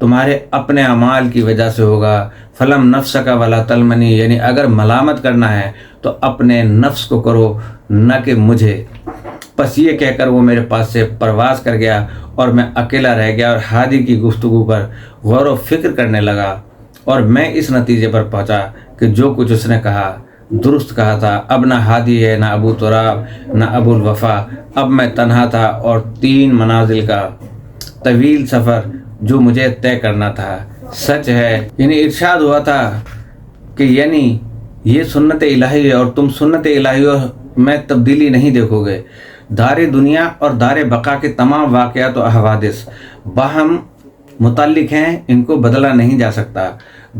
تمہارے اپنے اعمال کی وجہ سے ہوگا۔ فلم نفس کا ولا تلمنی، یعنی اگر ملامت کرنا ہے تو اپنے نفس کو کرو، نہ کہ مجھے۔ بس یہ کہہ کر وہ میرے پاس سے پرواز کر گیا اور میں اکیلا رہ گیا اور ہادی کی گفتگو پر غور و فکر کرنے لگا، اور میں اس نتیجے پر پہنچا کہ جو کچھ اس نے کہا درست کہا تھا۔ اب نہ ہادی ہے، نہ ابو تراب، نہ ابو الوفا، اب میں تنہا تھا اور 3 منازل کا طویل سفر جو مجھے طے کرنا تھا سچ ہے۔ یعنی ارشاد ہوا تھا کہ یعنی یہ سنت الہی ہے اور تم سنت الہی میں تبدیلی نہیں دیکھو گے۔ دار دنیا اور دار بقا کے تمام واقعات و حوادث باہم متعلق ہیں، ان کو بدلا نہیں جا سکتا۔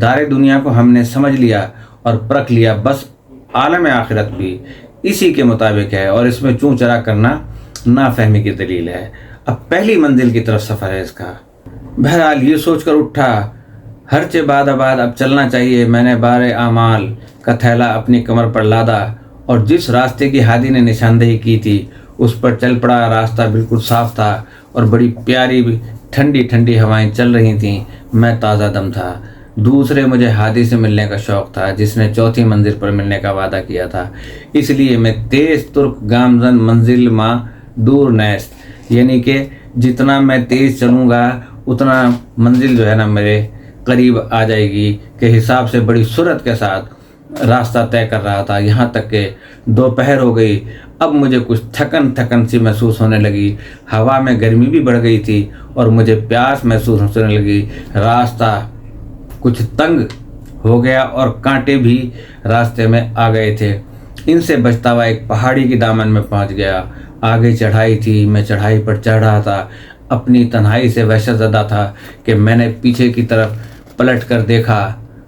دار دنیا کو ہم نے سمجھ لیا اور پرکھ لیا، بس عالم آخرت بھی اسی کے مطابق ہے، اور اس میں چوں چرا کرنا نافہمی کی دلیل ہے۔ اب پہلی منزل کی طرف سفر ہے اس کا۔ بہرحال یہ سوچ کر اٹھا، ہرچہ بعد آباد اب چلنا چاہیے۔ میں نے بار اعمال کا تھیلا اپنی کمر پر لادا اور جس راستے کی ہادی نے نشاندہی کی تھی اس پر چل پڑا۔ راستہ بالکل صاف تھا اور بڑی پیاری ٹھنڈی ٹھنڈی ہوائیں چل رہی تھیں۔ میں تازہ دم تھا۔ دوسرے مجھے ہادی سے ملنے کا شوق تھا جس نے 4تھی منزل پر ملنے کا وعدہ کیا تھا، اس لیے میں تیز ترک گامزن منزل ماں دور نیست، یعنی کہ جتنا میں تیز چلوں گا اتنا منزل جو ہے نا میرے قریب آ جائے گی کے حساب سے بڑی سرعت کے ساتھ راستہ طے کر رہا تھا، یہاں تک کہ دوپہر ہو گئی۔ اب مجھے کچھ تھکن سی محسوس ہونے لگی، ہوا میں گرمی بھی بڑھ گئی تھی اور مجھے پیاس محسوس ہونے لگی۔ راستہ کچھ تنگ ہو گیا اور کانٹے بھی راستے میں آ گئے تھے۔ ان سے بچتا ہوا ایک پہاڑی کی دامن میں پہنچ گیا۔ آگے چڑھائی تھی، میں چڑھائی پر چڑھ رہا تھا، اپنی تنہائی سے وحشت زدہ تھا کہ میں نے پیچھے کی طرف پلٹ کر دیکھا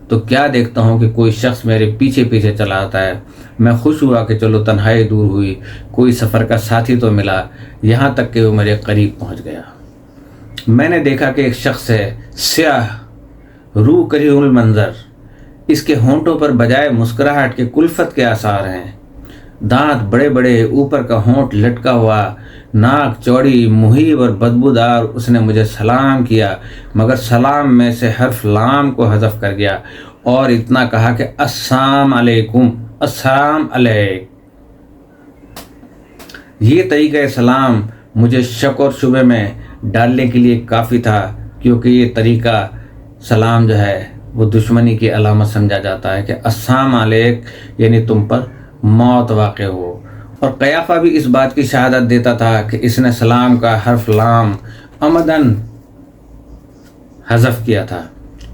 تو کیا دیکھتا ہوں کہ کوئی شخص میرے پیچھے پیچھے چلا آتا ہے۔ میں خوش ہوا کہ چلو تنہائی دور ہوئی، کوئی سفر کا ساتھی تو ملا، یہاں تک کہ وہ میرے قریب پہنچ گیا۔ میں نے دیکھا کہ ایک شخص ہے، سیاہ روح کریہ المنظر، اس کے ہونٹوں پر بجائے مسکراہٹ کے کلفت کے آثار ہیں، دانت بڑے بڑے، اوپر کا ہونٹ لٹکا ہوا، ناک چوڑی، مہیب اور بدبودار۔ اس نے مجھے سلام کیا مگر سلام میں سے حرف لام کو حذف کر گیا اور اتنا کہا کہ السلام علیکم، السلام علیک۔ یہ طریقہ سلام مجھے شک اور شبے میں ڈالنے کے لیے کافی تھا، کیونکہ یہ طریقہ سلام جو ہے وہ دشمنی کی علامت سمجھا جاتا ہے کہ السلام علیک یعنی تم پر موت واقع ہو۔ اور قیافہ بھی اس بات کی شہادت دیتا تھا کہ اس نے سلام کا حرف لام عمدن حذف کیا تھا،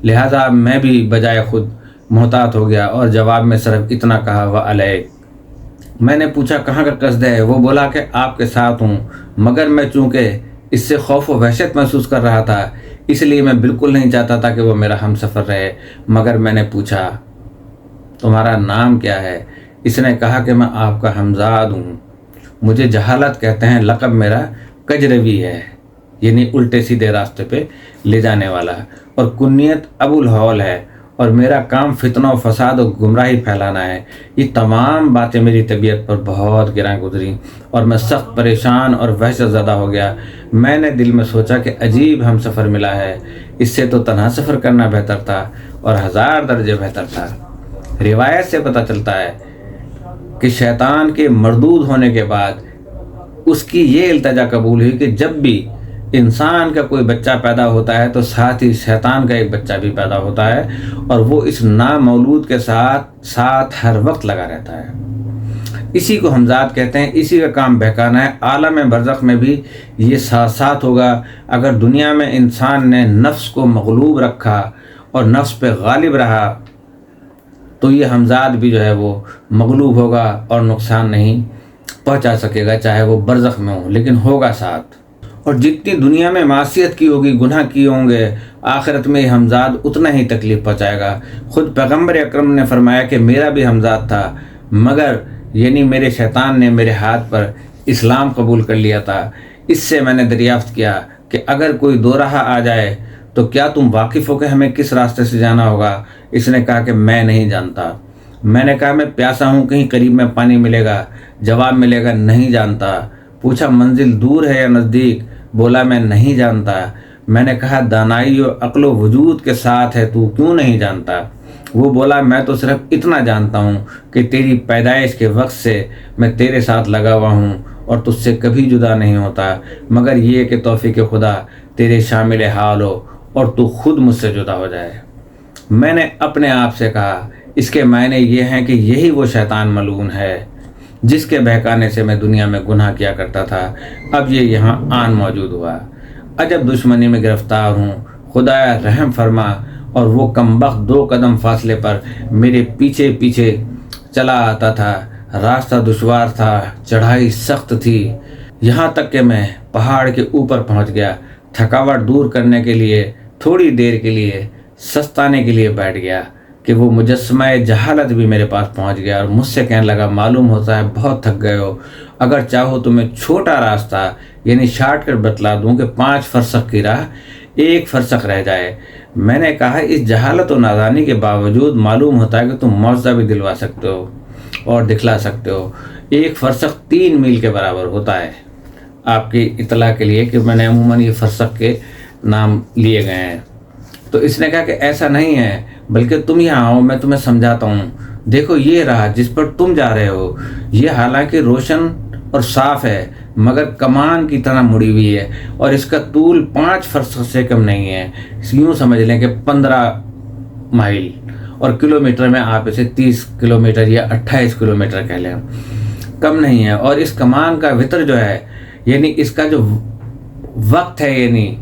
لہذا میں بھی بجائے خود محتاط ہو گیا اور جواب میں صرف اتنا کہا وعلیک۔ میں نے پوچھا کہاں کا قصد ہے؟ وہ بولا کہ آپ کے ساتھ ہوں، مگر میں چونکہ اس سے خوف و وحشت محسوس کر رہا تھا اس لیے میں بالکل نہیں چاہتا تھا کہ وہ میرا ہم سفر رہے، مگر میں نے پوچھا تمہارا نام کیا ہے؟ اس نے کہا کہ میں آپ کا ہمزاد ہوں، مجھے جہالت کہتے ہیں، لقب میرا کجروی ہے، یعنی الٹے سیدھے راستے پہ لے جانے والا، اور کنیت ابو الہول ہے، اور میرا کام فتنہ و فساد و گمراہی پھیلانا ہے۔ یہ تمام باتیں میری طبیعت پر بہت گراں گزریں اور میں سخت پریشان اور وحشت زدہ ہو گیا۔ میں نے دل میں سوچا کہ عجیب ہم سفر ملا ہے، اس سے تو تنہا سفر کرنا بہتر تھا اور 1000 درجے بہتر تھا۔ روایت سے پتہ چلتا ہے کہ شیطان کے مردود ہونے کے بعد اس کی یہ التجا قبول ہوئی کہ جب بھی انسان کا کوئی بچہ پیدا ہوتا ہے تو ساتھ ہی شیطان کا ایک بچہ بھی پیدا ہوتا ہے، اور وہ اس نامولود کے ساتھ ہر وقت لگا رہتا ہے۔ اسی کو ہمزاد کہتے ہیں، اسی کا کام بہکانا ہے۔ عالم برزخ میں بھی یہ ساتھ ہوگا۔ اگر دنیا میں انسان نے نفس کو مغلوب رکھا اور نفس پہ غالب رہا تو یہ ہمزاد بھی جو ہے وہ مغلوب ہوگا اور نقصان نہیں پہنچا سکے گا، چاہے وہ برزخ میں ہو، لیکن ہوگا ساتھ۔ اور جتنی دنیا میں معصیت کی ہوگی، گناہ کیے ہوں گے، آخرت میں یہ ہمزاد اتنا ہی تکلیف پہنچائے گا۔ خود پیغمبر اکرم نے فرمایا کہ میرا بھی ہمزاد تھا، مگر یعنی میرے شیطان نے میرے ہاتھ پر اسلام قبول کر لیا تھا۔ اس سے میں نے دریافت کیا کہ اگر کوئی دو راہ آ جائے تو کیا تم واقف ہو کہ ہمیں کس راستے سے جانا ہوگا؟ اس نے کہا کہ میں نہیں جانتا۔ میں نے کہا میں پیاسا ہوں، کہیں قریب میں پانی ملے گا؟ جواب ملے گا نہیں جانتا۔ پوچھا منزل دور ہے یا نزدیک؟ بولا میں نہیں جانتا۔ میں نے کہا دانائی اور عقل و وجود کے ساتھ ہے تو کیوں نہیں جانتا؟ وہ بولا میں تو صرف اتنا جانتا ہوں کہ تیری پیدائش کے وقت سے میں تیرے ساتھ لگا ہوا ہوں اور تجھ سے کبھی جدا نہیں ہوتا، مگر یہ کہ توفیق خدا تیرے شامل حال ہو اور تو خود مجھ سے جدا ہو جائے۔ میں نے اپنے آپ سے کہا اس کے معنی یہ ہیں کہ یہی وہ شیطان ملعون ہے جس کے بہکانے سے میں دنیا میں گناہ کیا کرتا تھا، اب یہ یہاں آن موجود ہوا۔ عجب دشمنی میں گرفتار ہوں، خدایا رحم فرما۔ اور وہ کمبخت 2 قدم فاصلے پر میرے پیچھے پیچھے چلا آتا تھا۔ راستہ دشوار تھا، چڑھائی سخت تھی، یہاں تک کہ میں پہاڑ کے اوپر پہنچ گیا۔ تھکاوٹ دور کرنے کے لیے تھوڑی دیر کے لیے سستانے کے لیے بیٹھ گیا کہ وہ مجسمہ جہالت بھی میرے پاس پہنچ گیا اور مجھ سے کہنے لگا معلوم ہوتا ہے بہت تھک گئے ہو، اگر چاہو تو میں چھوٹا راستہ یعنی شارٹ کٹ بتلا دوں کہ 5 فرسخ کی راہ 1 فرسخ رہ جائے۔ میں نے کہا اس جہالت و نادانی کے باوجود معلوم ہوتا ہے کہ تم معجزہ بھی دلوا سکتے ہو اور دکھلا سکتے ہو۔ 1 فرسخ 3 میل کے برابر ہوتا ہے۔ آپ کی اطلاع کے لیے کہ میں نے عموماً یہ فرسخ کے نام لیے گئے ہیں۔ تو اس نے کہا کہ ایسا نہیں ہے، بلکہ تم یہاں آؤ، میں تمہیں سمجھاتا ہوں۔ دیکھو یہ راہ جس پر تم جا رہے ہو یہ حالانکہ روشن اور صاف ہے مگر کمان کی طرح مڑی ہوئی ہے اور اس کا طول 5 فرسخ سے کم نہیں ہے۔ یوں سمجھ لیں کہ 15 مائل، اور کلومیٹر میں آپ اسے 30 کلومیٹر یا 28 کلومیٹر کہہ لیں، کم نہیں ہے۔ اور اس کمان کا وتر جو ہے یعنی اس کا جو وقت ہے یعنی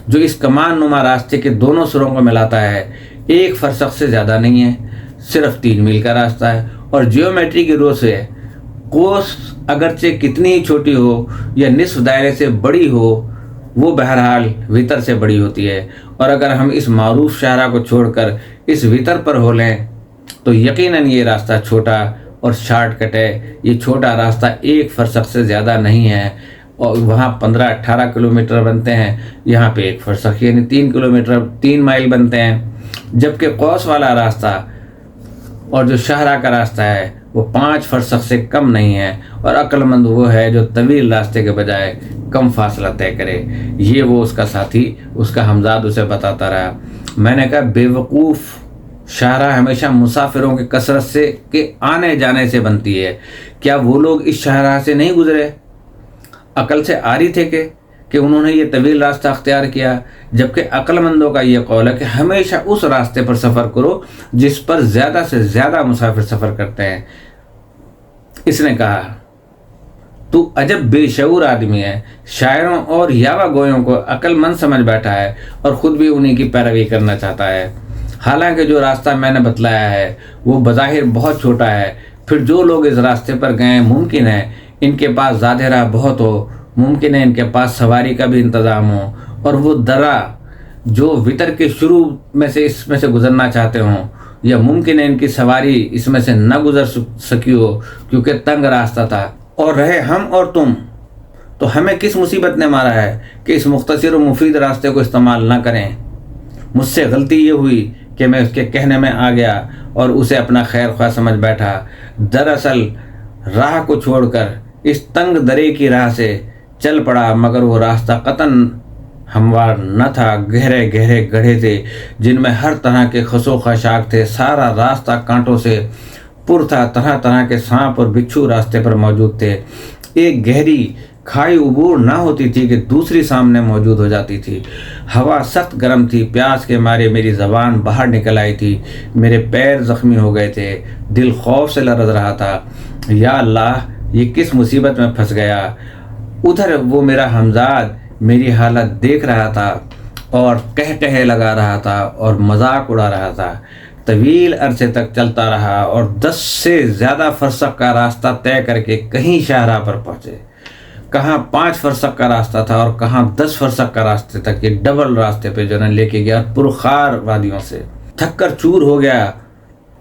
جو اس کمان نما راستے کے دونوں سروں کو ملاتا ہے 1 فرسخ سے زیادہ نہیں ہے، صرف 3 میل کا راستہ ہے۔ اور جیومیٹری کی روح سے قوس اگرچہ کتنی ہی چھوٹی ہو یا نصف دائرے سے بڑی ہو وہ بہرحال وتر سے بڑی ہوتی ہے، اور اگر ہم اس معروف شاہراہ کو چھوڑ کر اس وتر پر ہو لیں تو یقیناً یہ راستہ چھوٹا اور شارٹ کٹ ہے۔ یہ چھوٹا راستہ 1 فرسخ سے زیادہ نہیں ہے، اور وہاں 15-18 کلومیٹر بنتے ہیں، یہاں پہ 1 فرسخ یعنی 3 کلومیٹر 3 مائل بنتے ہیں، جبکہ قوس والا راستہ اور جو شاہراہ کا راستہ ہے وہ 5 فرسخ سے کم نہیں ہے۔ اور عقل مند وہ ہے جو طویل راستے کے بجائے کم فاصلہ طے کرے۔ یہ وہ اس کا ساتھی اس کا ہمزاد اسے بتاتا رہا۔ میں نے کہا بے وقوف شاہراہ ہمیشہ مسافروں کی کثرت سے کے آنے جانے سے بنتی ہے، کیا وہ لوگ اس شاہراہ سے نہیں گزرے؟ عقل سے آری تھے کہ انہوں نے یہ طویل راستہ اختیار کیا، جبکہ عقل مندوں کا یہ قول ہے کہ ہمیشہ اس راستے پر سفر کرو جس پر زیادہ سے زیادہ مسافر سفر کرتے ہیں۔ اس نے کہا تو عجب بے شعور آدمی ہے، شاعروں اور یاوہ گویوں کو عقل مند سمجھ بیٹھا ہے اور خود بھی انہی کی پیروی کرنا چاہتا ہے، حالانکہ جو راستہ میں نے بتلایا ہے وہ بظاہر بہت چھوٹا ہے۔ پھر جو لوگ اس راستے پر گئے ممکن ہے ان کے پاس زیادہ راہ بہت ہو، ممکن ہے ان کے پاس سواری کا بھی انتظام ہو، اور وہ درہ جو وتر کے شروع میں سے اس میں سے گزرنا چاہتے ہوں، یا ممکن ہے ان کی سواری اس میں سے نہ گزر سکی ہو کیونکہ تنگ راستہ تھا۔ اور رہے ہم اور تم تو ہمیں کس مصیبت نے مارا ہے کہ اس مختصر و مفید راستے کو استعمال نہ کریں؟ مجھ سے غلطی یہ ہوئی کہ میں اس کے کہنے میں آ گیا اور اسے اپنا خیر خواہ سمجھ بیٹھا۔ دراصل راہ کو چھوڑ کر اس تنگ درے کی راہ سے چل پڑا، مگر وہ راستہ قطعاً ہموار نہ تھا، گہرے گہرے گڑھے تھے جن میں ہر طرح کے خس و خاشاک تھے، سارا راستہ کانٹوں سے پر تھا، طرح طرح کے سانپ اور بچھو راستے پر موجود تھے۔ ایک گہری کھائی عبور نہ ہوتی تھی کہ دوسری سامنے موجود ہو جاتی تھی۔ ہوا سخت گرم تھی، پیاس کے مارے میری زبان باہر نکل آئی تھی، میرے پیر زخمی ہو گئے تھے، دل خوف سے لرز رہا تھا۔ یا اللہ، یہ کس مصیبت میں پھنس گیا۔ ادھر وہ میرا ہمزاد میری حالت دیکھ رہا تھا اور کہے لگا رہا تھا اور مذاق اڑا رہا تھا۔ طویل عرصے تک چلتا رہا اور 10 سے زیادہ فرسخ کا راستہ طے کر کے کہیں شاہراہ پر پہنچے۔ کہاں 5 فرسخ کا راستہ تھا اور کہاں 10 فرسخ کا راستے تک، یہ ڈبل راستے پہ جو لے کے گیا پرخار وادیوں سے۔ تھک کر چور ہو گیا،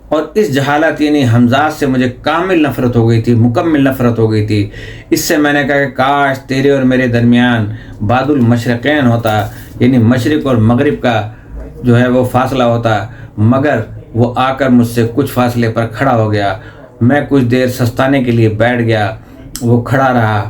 اور اس جہالت یعنی ہمزاد سے مجھے کامل نفرت ہو گئی تھی، مکمل نفرت ہو گئی تھی۔ اس سے میں نے کہا کہ کاش تیرے اور میرے درمیان بعد المشرقین ہوتا، یعنی مشرق اور مغرب کا جو ہے وہ فاصلہ ہوتا، مگر وہ آ کر مجھ سے کچھ فاصلے پر کھڑا ہو گیا۔ میں کچھ دیر سستانے کے لیے بیٹھ گیا، وہ کھڑا رہا،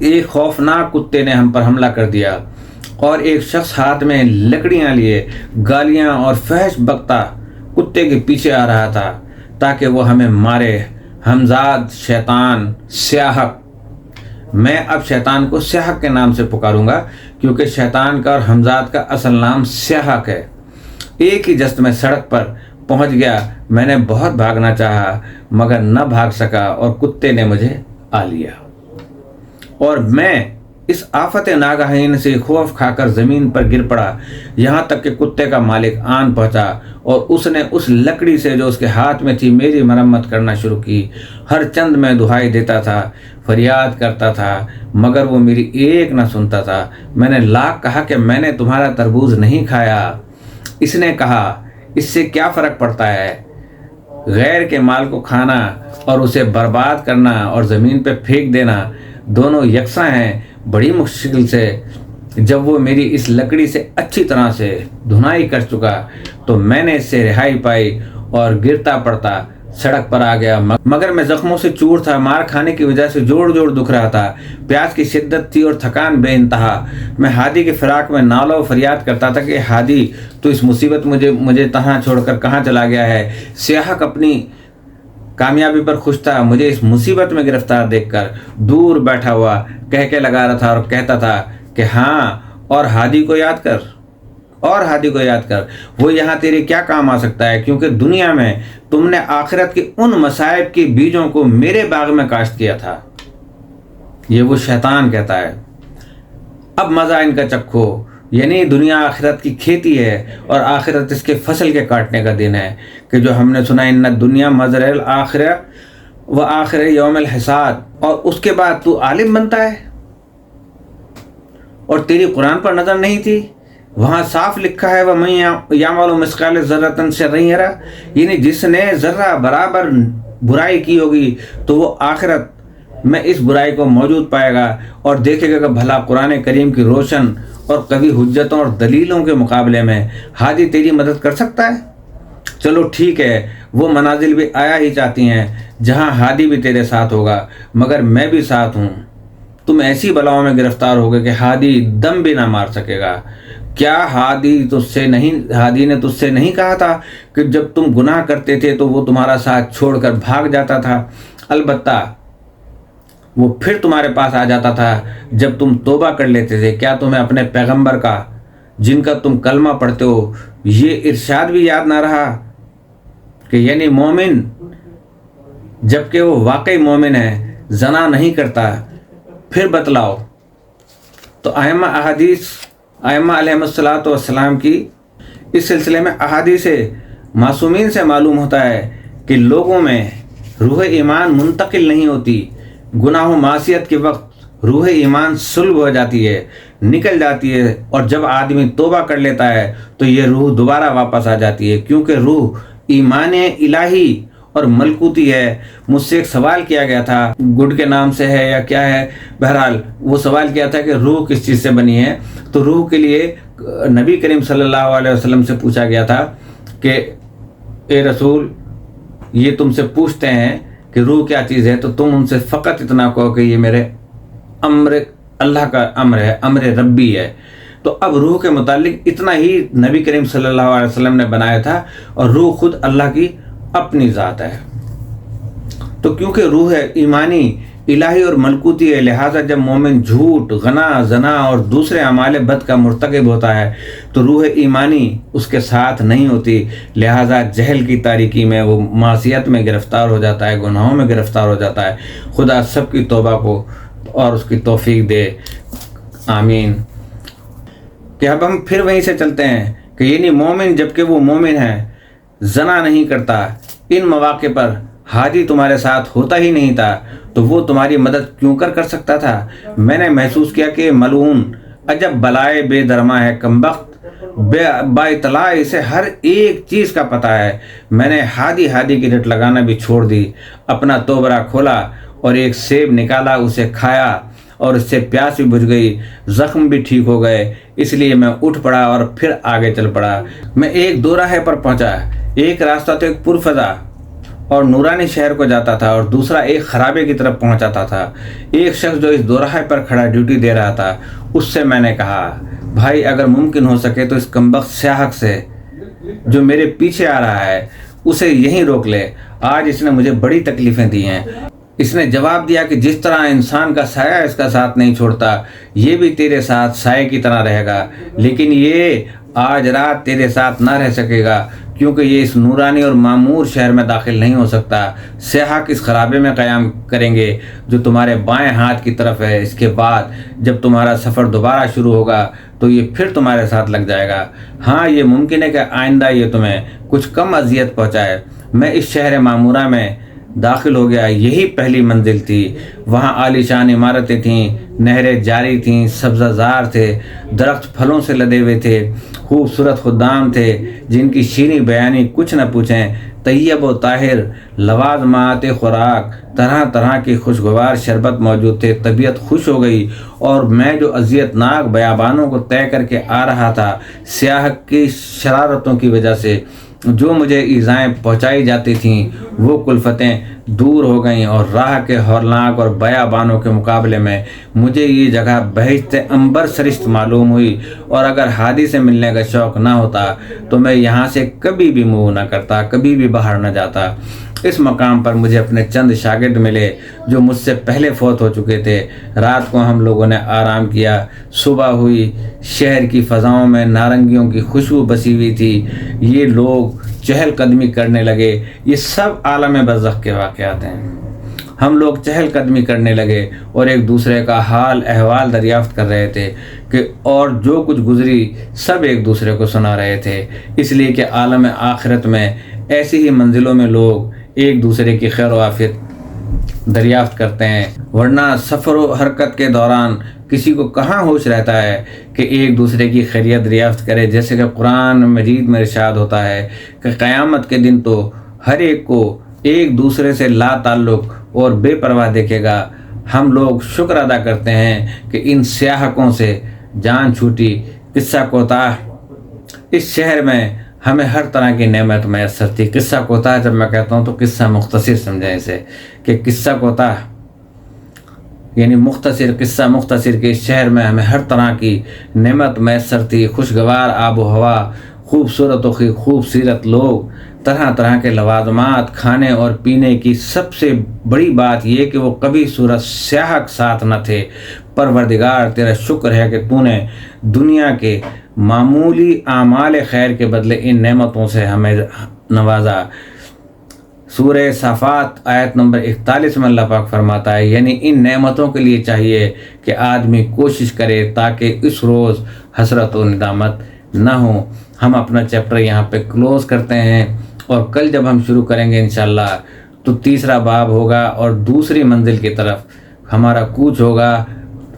ایک خوفناک کتے نے ہم پر حملہ کر دیا اور ایک شخص ہاتھ میں لکڑیاں لیے گالیاں اور فحش بکتا کتے کے پیچھے آ رہا تھا تاکہ وہ ہمیں مارے۔ حمزاد شیطان سیاحق، میں اب شیطان کو سیاحق کے نام سے پکاروں گا کیونکہ شیطان کا اور حمزاد کا اصل نام سیاحق ہے۔ ایک ہی جست میں سڑک پر پہنچ گیا۔ میں نے بہت بھاگنا چاہا مگر نہ بھاگ سکا اور کتے نے مجھے آ لیا، اور میں اس آفت ناگہین سے خوف کھا کر زمین پر گر پڑا، یہاں تک کہ کتے کا مالک آن پہنچا اور اس نے اس لکڑی سے جو اس کے ہاتھ میں تھی میری مرمت کرنا شروع کی۔ ہر چند میں دہائی دیتا تھا، فریاد کرتا تھا مگر وہ میری ایک نہ سنتا تھا۔ میں نے لاکھ کہا کہ میں نے تمہارا تربوز نہیں کھایا۔ اس نے کہا اس سے کیا فرق پڑتا ہے؟ غیر کے مال کو کھانا اور اسے برباد کرنا اور زمین پہ پھینک دینا دونوں یکساں ہیں۔ بڑی مشکل سے جب وہ میری اس لکڑی سے اچھی طرح سے دھنائی کر چکا تو میں نے اس سے رہائی پائی اور گرتا پڑتا سڑک پر آ گیا، مگر میں زخموں سے چور تھا۔ مار کھانے کی وجہ سے جوڑ جوڑ دکھ رہا تھا، پیاس کی شدت تھی اور تھکان بے انتہا۔ میں ہادی کے فراق میں نالہ و فریاد کرتا تھا کہ ہادی تو اس مصیبت مجھے تہاں چھوڑ کر کہاں چلا گیا ہے؟ سیاحق اپنی کامیابی پر خوش تھا، مجھے اس مصیبت میں گرفتار دیکھ کر دور بیٹھا ہوا کہہ لگا رہا تھا اور کہتا تھا کہ ہاں اور ہادی کو یاد کر، اور ہادی کو یاد کر، وہ یہاں تیرے کیا کام آ سکتا ہے، کیونکہ دنیا میں تم نے آخرت کے ان مصائب کے بیجوں کو میرے باغ میں کاشت کیا تھا۔ یہ وہ شیطان کہتا ہے۔ اب مزہ ان کا چکھو، یعنی دنیا آخرت کی کھیتی ہے اور آخرت اس کے فصل کے کاٹنے کا دن ہے، کہ جو ہم نے سنا ان دنیا مزرع الآخرہ و آخر یوم الحساد، اور اس کے بعد تو عالم بنتا ہے اور تیری قرآن پر نظر نہیں تھی؟ وہاں صاف لکھا ہے وَمَن یعمل مثقال ذرۃ شرا یرہ، یعنی جس نے ذرہ برابر برائی کی ہوگی تو وہ آخرت میں اس برائی کو موجود پائے گا اور دیکھے گا کہ بھلا قرآن کریم کی روشن اور قوی حجتوں اور دلیلوں کے مقابلے میں ہادی تیری مدد کر سکتا ہے؟ چلو ٹھیک ہے، وہ منازل بھی آیا ہی چاہتی ہیں جہاں ہادی بھی تیرے ساتھ ہوگا، مگر میں بھی ساتھ ہوں۔ تم ایسی بلاؤں میں گرفتار ہوگے کہ ہادی دم بھی نہ مار سکے گا۔ کیا ہادی نے تجھ سے نہیں کہا تھا کہ جب تم گناہ کرتے تھے تو وہ تمہارا ساتھ چھوڑ کر بھاگ جاتا تھا؟ البتہ وہ پھر تمہارے پاس آ جاتا تھا جب تم توبہ کر لیتے تھے۔ کیا تمہیں اپنے پیغمبر کا، جن کا تم کلمہ پڑھتے ہو، یہ ارشاد بھی یاد نہ رہا کہ یعنی مومن جبکہ وہ واقعی مومن ہے زنا نہیں کرتا؟ پھر بتلاؤ۔ تو ائمہ علیہ الصلوۃ والسلام کی اس سلسلے میں احادیث معصومین سے معلوم ہوتا ہے کہ لوگوں میں روح ایمان منتقل نہیں ہوتی۔ گناہ و معصیت کے وقت روح ایمان سلب ہو جاتی ہے، نکل جاتی ہے، اور جب آدمی توبہ کر لیتا ہے تو یہ روح دوبارہ واپس آ جاتی ہے، کیونکہ روح ایمان الہی اور ملکوتی ہے۔ مجھ سے ایک سوال کیا گیا تھا، گڈ کے نام سے ہے یا کیا ہے، بہرحال وہ سوال کیا تھا کہ روح کس چیز سے بنی ہے؟ تو روح کے لیے نبی کریم صلی اللہ علیہ وسلم سے پوچھا گیا تھا کہ اے رسول، یہ تم سے پوچھتے ہیں کہ روح کیا چیز ہے، تو تم ان سے فقط اتنا کہو کہ یہ میرے اللہ کا امر ہے، امر ربی ہے۔ تو اب روح کے متعلق اتنا ہی نبی کریم صلی اللہ علیہ وسلم نے بنایا تھا، اور روح خود اللہ کی اپنی ذات ہے۔ تو کیونکہ روح ہے ایمانی الہی اور ملکوتی ہے، لہٰذا جب مومن جھوٹ، غنا، زنا اور دوسرے اعمال بد کا مرتکب ہوتا ہے تو روح ایمانی اس کے ساتھ نہیں ہوتی، لہٰذا جہل کی تاریکی میں وہ معصیت میں گرفتار ہو جاتا ہے، گناہوں میں گرفتار ہو جاتا ہے۔ خدا سب کی توبہ کو اور اس کی توفیق دے، آمین۔ کہ اب ہم پھر وہیں سے چلتے ہیں کہ یعنی مومن جبکہ وہ مومن ہے زنا نہیں کرتا، ان مواقع پر ہادی تمہارے ساتھ ہوتا ہی نہیں تھا تو وہ تمہاری مدد کیوں کر سکتا تھا؟ میں نے محسوس کیا کہ ملعون عجب بلائے بے درما ہے، کمبخت با اطلاع، اسے ہر ایک چیز کا پتہ ہے۔ میں نے ہادی کی رٹ لگانا بھی چھوڑ دی، اپنا توبرہ کھولا اور ایک سیب نکالا، اسے کھایا اور اس سے پیاس بھی بجھ گئی، زخم بھی ٹھیک ہو گئے، اس لیے میں اٹھ پڑا اور پھر آگے چل پڑا۔ میں ایک دو راہے پر پہنچا، ایک راستہ تو ایک پرفضا اور نورانی شہر کو جاتا تھا اور دوسرا ایک خرابے کی طرف پہنچاتا تھا۔ ایک شخص جو اس دوراہے پر کھڑا ڈیوٹی دے رہا تھا، اس سے میں نے کہا، بھائی اگر ممکن ہو سکے تو اس کمبخت سیاحک سے جو میرے پیچھے آ رہا ہے اسے یہیں روک لے، آج اس نے مجھے بڑی تکلیفیں دی ہیں۔ اس نے جواب دیا کہ جس طرح انسان کا سایہ اس کا ساتھ نہیں چھوڑتا، یہ بھی تیرے ساتھ سائے کی طرح رہے گا، لیکن یہ آج رات تیرے ساتھ نہ رہ سکے گا کیونکہ یہ اس نورانی اور معمور شہر میں داخل نہیں ہو سکتا۔ سیاحک اس خرابے میں قیام کریں گے جو تمہارے بائیں ہاتھ کی طرف ہے۔ اس کے بعد جب تمہارا سفر دوبارہ شروع ہوگا تو یہ پھر تمہارے ساتھ لگ جائے گا۔ ہاں، یہ ممکن ہے کہ آئندہ یہ تمہیں کچھ کم اذیت پہنچائے۔ میں اس شہر معمورہ میں داخل ہو گیا، یہی پہلی منزل تھی۔ وہاں عالی شان عمارتیں تھیں، نہریں جاری تھیں، سبزہ زار تھے، درخت پھلوں سے لدے ہوئے تھے، خوبصورت خدام تھے جن کی شیریں بیانی کچھ نہ پوچھیں، طیب و طاہر لوازمات خوراک، طرح طرح کی خوشگوار شربت موجود تھے۔ طبیعت خوش ہو گئی اور میں جو اذیت ناک بیابانوں کو طے کر کے آ رہا تھا، سیاحت کی شرارتوں کی وجہ سے جو مجھے ایذائیں پہنچائی جاتی تھیں، وہ کلفتیں دور ہو گئیں اور راہ کے ہولناک اور بیابانوں کے مقابلے میں مجھے یہ جگہ بہشت عنبر سرشت معلوم ہوئی، اور اگر ہادی سے ملنے کا شوق نہ ہوتا تو میں یہاں سے کبھی بھی منہ نہ کرتا، کبھی بھی باہر نہ جاتا۔ اس مقام پر مجھے اپنے چند شاگرد ملے جو مجھ سے پہلے فوت ہو چکے تھے۔ رات کو ہم لوگوں نے آرام کیا، صبح ہوئی، شہر کی فضاؤں میں نارنگیوں کی خوشبو بسی ہوئی تھی، یہ لوگ چہل قدمی کرنے لگے۔ یہ سب عالم برزخ کے واقعات ہیں۔ ہم لوگ چہل قدمی کرنے لگے اور ایک دوسرے کا حال احوال دریافت کر رہے تھے اور جو کچھ گزری سب ایک دوسرے کو سنا رہے تھے، اس لیے کہ عالم آخرت میں ایسی ہی منزلوں میں لوگ ایک دوسرے کی خیر و عافیت دریافت کرتے ہیں، ورنہ سفر و حرکت کے دوران کسی کو کہاں ہوش رہتا ہے کہ ایک دوسرے کی خیریت دریافت کرے۔ جیسے کہ قرآن مجید میں ارشاد ہوتا ہے کہ قیامت کے دن تو ہر ایک کو ایک دوسرے سے لا تعلق اور بے پرواہ دیکھے گا۔ ہم لوگ شکر ادا کرتے ہیں کہ ان سیاحکوں سے جان چھوٹی۔ قصہ کوتاہ، اس شہر میں ہمیں ہر طرح کی نعمت میسر تھی۔ قصہ کوتاہ جب میں کہتا ہوں تو قصہ مختصر سمجھیں اسے، کہ قصہ کوتاہ یعنی مختصر، قصہ مختصر کہ اس شہر میں ہمیں ہر طرح کی نعمت میسر تھی، خوشگوار آب و ہوا، خوبصورت و خوبصورت لوگ، طرح طرح کے لوازمات، کھانے اور پینے کی سب سے بڑی بات یہ کہ وہ کبھی صورت سیاحک ساتھ نہ تھے۔ پروردگار تیرا شکر ہے کہ تو نے دنیا کے معمولی اعمال خیر کے بدلے ان نعمتوں سے ہمیں نوازا۔ سورہ صافات آیت نمبر 41 میں اللہ پاک فرماتا ہے، یعنی ان نعمتوں کے لیے چاہیے کہ آدمی کوشش کرے تاکہ اس روز حسرت و ندامت نہ ہو۔ ہم اپنا چیپٹر یہاں پہ کلوز کرتے ہیں اور کل جب ہم شروع کریں گے انشاءاللہ تو تیسرا باب ہوگا اور دوسری منزل کی طرف ہمارا کوچ ہوگا۔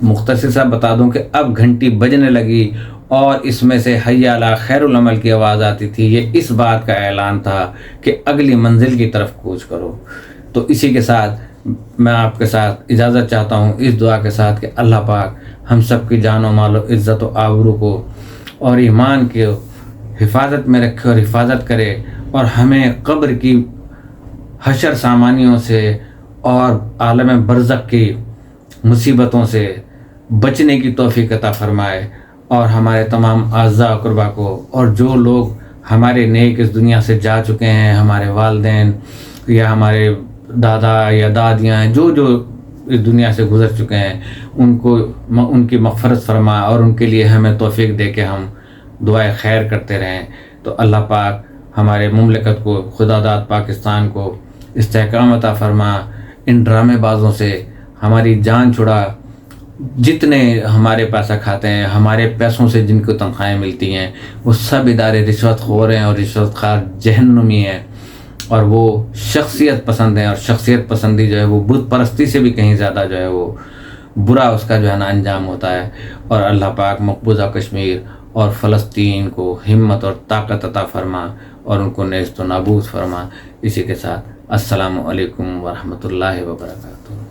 مختصر سا بتا دوں کہ اب گھنٹی بجنے لگی اور اس میں سے حی علی خیر العمل کی آواز آتی تھی۔ یہ اس بات کا اعلان تھا کہ اگلی منزل کی طرف کوچ کرو۔ تو اسی کے ساتھ میں آپ کے ساتھ اجازت چاہتا ہوں، اس دعا کے ساتھ کہ اللہ پاک ہم سب کی جان و مال و عزت و آبرو کو اور ایمان کے حفاظت میں رکھے اور حفاظت کرے، اور ہمیں قبر کی حشر سامانیوں سے اور عالم برزخ کی مصیبتوں سے بچنے کی توفیق عطا فرمائے، اور ہمارے تمام اعزاء و اقربا کو، اور جو لوگ ہمارے نیک اس دنیا سے جا چکے ہیں، ہمارے والدین یا ہمارے دادا یا دادیاں جو اس دنیا سے گزر چکے ہیں، ان کی مغفرت فرما، اور ان کے لیے ہمیں توفیق دے کے ہم دعائے خیر کرتے رہیں۔ تو اللہ پاک ہمارے مملکت کو، خدا داد پاکستان کو استحکام عطا فرما، ان ڈرامے بازوں سے ہماری جان چھڑا، جتنے ہمارے پیسہ کھاتے ہیں، ہمارے پیسوں سے جن کو تنخواہیں ملتی ہیں، وہ سب ادارے رشوت خور ہیں اور رشوت خوار جہنمی ہیں، اور وہ شخصیت پسند ہیں، اور شخصیت پسندی جو ہے وہ بت پرستی سے بھی کہیں زیادہ جو ہے وہ برا اس کا جو ہے نا انجام ہوتا ہے۔ اور اللہ پاک مقبوضہ کشمیر اور فلسطین کو ہمت اور طاقت عطا فرما اور ان کو نیست و نابود فرما۔ اسی کے ساتھ السلام علیکم ورحمۃ اللہ وبرکاتہ۔